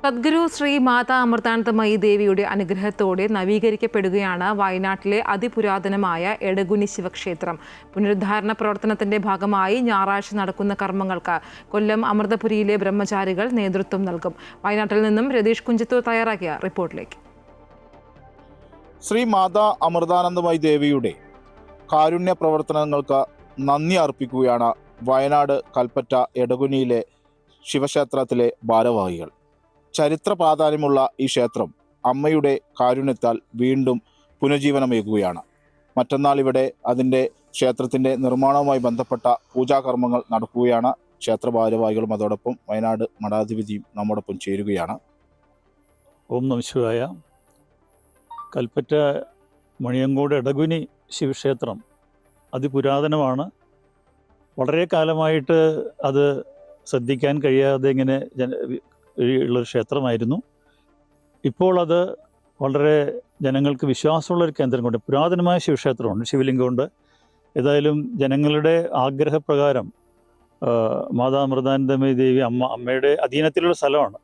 സദ്ഗുരു ശ്രീ മാതാ അമൃതാനന്ദമയി ദേവിയുടെ അനുഗ്രഹത്തോടെ നവീകരിക്കപ്പെടുകയാണ് വയനാട്ടിലെ അതിപുരാതനമായ എടഗുനി ശിവക്ഷേത്രം. പുനരുദ്ധാരണ പ്രവർത്തനത്തിന്റെ ഭാഗമായി ഞായറാഴ്ച നടക്കുന്ന കർമ്മങ്ങൾക്ക് കൊല്ലം അമൃതപുരിയിലെ ബ്രഹ്മചാരികൾ നേതൃത്വം നൽകും. വയനാട്ടിൽ നിന്നും രതീഷ് കുഞ്ചത്തൂർ തയ്യാറാക്കിയ റിപ്പോർട്ടിലേക്ക്. ശ്രീ മാതാ അമൃതാനന്ദമയി ദേവിയുടെ കാരുണ്യ പ്രവർത്തനങ്ങൾക്ക് നന്ദി അർപ്പിക്കുകയാണ് വയനാട് കൽപ്പറ്റ എടഗുനിയിലെ ശിവക്ഷേത്രത്തിലെ ഭാരവാഹികൾ. ചരിത്ര പ്രാധാന്യമുള്ള ഈ ക്ഷേത്രം അമ്മയുടെ കാരുണ്യത്താൽ വീണ്ടും പുനരുജ്ജീവനമേകുകയാണ്. മറ്റന്നാൾ ഇവിടെ അതിൻ്റെ ക്ഷേത്രത്തിൻ്റെ നിർമ്മാണവുമായി ബന്ധപ്പെട്ട പൂജാകർമ്മങ്ങൾ നടക്കുകയാണ്. ക്ഷേത്ര ഭാരവാഹികളും അതോടൊപ്പം വയനാട് മഠാധിപതിയും നമ്മോടൊപ്പം ചേരുകയാണ്. ഓം നമഃ ശിവായ. കൽപ്പറ്റ മണിയങ്കോട് എടഗുനി ശിവക്ഷേത്രം അതിപുരാതനമാണ്. വളരെ കാലമായിട്ട് അത് ശ്രദ്ധിക്കാൻ കഴിയാതെ ഇങ്ങനെ ഉള്ളൊരു ക്ഷേത്രമായിരുന്നു. ഇപ്പോൾ അത് വളരെ ജനങ്ങൾക്ക് വിശ്വാസമുള്ളൊരു കേന്ദ്രം കൊണ്ട് പുരാതനമായ ശിവക്ഷേത്രമുണ്ട്, ശിവലിംഗമുണ്ട്. ഏതായാലും ജനങ്ങളുടെ ആഗ്രഹപ്രകാരം മാതാ അമൃതാനന്ദമയി ദേവി അമ്മയുടെ അധീനത്തിലുള്ള സ്ഥലമാണ്.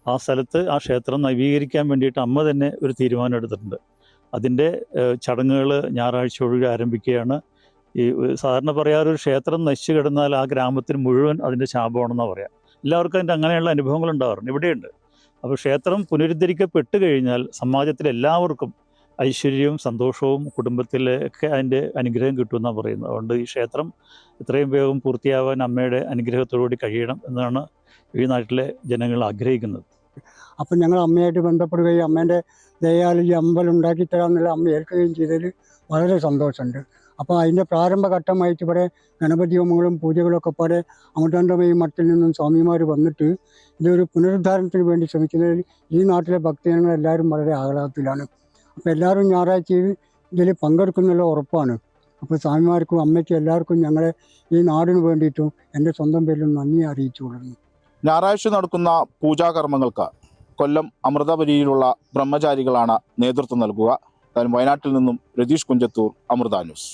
ആ സ്ഥലത്ത് ആ ക്ഷേത്രം നവീകരിക്കാൻ വേണ്ടിയിട്ട് അമ്മ തന്നെ ഒരു തീരുമാനം എടുത്തിട്ടുണ്ട്. അതിൻ്റെ ചടങ്ങുകൾ ഞായറാഴ്ചയോടുകൂടി ആരംഭിക്കുകയാണ്. ഈ സാധാരണ പറയാറൊരു ക്ഷേത്രം നശിച്ചു കിടന്നാൽ ആ ഗ്രാമത്തിന് മുഴുവൻ അതിൻ്റെ ശാപമാണെന്നാണ് പറയാം. എല്ലാവർക്കും അതിൻ്റെ അങ്ങനെയുള്ള അനുഭവങ്ങൾ ഉണ്ടാവാറുണ്ട്, ഇവിടെയുണ്ട്. അപ്പോൾ ക്ഷേത്രം പുനരുദ്ധരിക്കപ്പെട്ട് കഴിഞ്ഞാൽ സമാജത്തിലെ എല്ലാവർക്കും ഐശ്വര്യവും സന്തോഷവും കുടുംബത്തിലൊക്കെ അതിൻ്റെ അനുഗ്രഹം കിട്ടുമെന്നാണ് പറയുന്നത്. അതുകൊണ്ട് ഈ ക്ഷേത്രം എത്രയും വേഗം പൂർത്തിയാവാൻ അമ്മയുടെ അനുഗ്രഹത്തോടുകൂടി കഴിയണം എന്നാണ് ഈ നാട്ടിലെ ജനങ്ങൾ ആഗ്രഹിക്കുന്നത്. അപ്പം ഞങ്ങൾ അമ്മയായിട്ട് ബന്ധപ്പെടുകയും അമ്മേൻ്റെ ദയാൽ ഈ അമ്പലം ഉണ്ടാക്കി തരാമെന്നുള്ള അമ്മ ഏൽക്കുകയും ചെയ്തതിൽ വളരെ സന്തോഷമുണ്ട്. അപ്പോൾ അതിൻ്റെ പ്രാരംഭഘട്ടമായിട്ട് ഇവിടെ ഗണപതി ഹോമങ്ങളും പൂജകളൊക്കെ പോലെ അമൃതാനന്ദമയി മഠത്തിൽ നിന്നും സ്വാമിമാർ വന്നിട്ട് ഇതൊരു പുനരുദ്ധാരണത്തിന് വേണ്ടി ശ്രമിക്കുന്നതിൽ ഈ നാട്ടിലെ ഭക്തജനങ്ങളെല്ലാവരും വളരെ ആഹ്ലാദത്തിലാണ്. അപ്പോൾ എല്ലാവരും ഞായറാഴ്ച ഇതിൽ പങ്കെടുക്കുന്നുള്ള ഉറപ്പാണ്. അപ്പോൾ സ്വാമിമാർക്കും അമ്മയ്ക്കും എല്ലാവർക്കും ഞങ്ങളെ ഈ നാടിന് വേണ്ടിയിട്ടും എൻ്റെ സ്വന്തം പേരിലും നന്ദി അറിയിച്ചു കൊള്ളുന്നു. ഞായറാഴ്ച നടക്കുന്ന പൂജാകർമ്മങ്ങൾക്ക് കൊല്ലം അമൃതപുരിയിലുള്ള ബ്രഹ്മചാരികളാണ് നേതൃത്വം നൽകുക. വയനാട്ടിൽ നിന്നും രതീഷ് കുഞ്ചത്തൂർ, അമൃത ന്യൂസ്.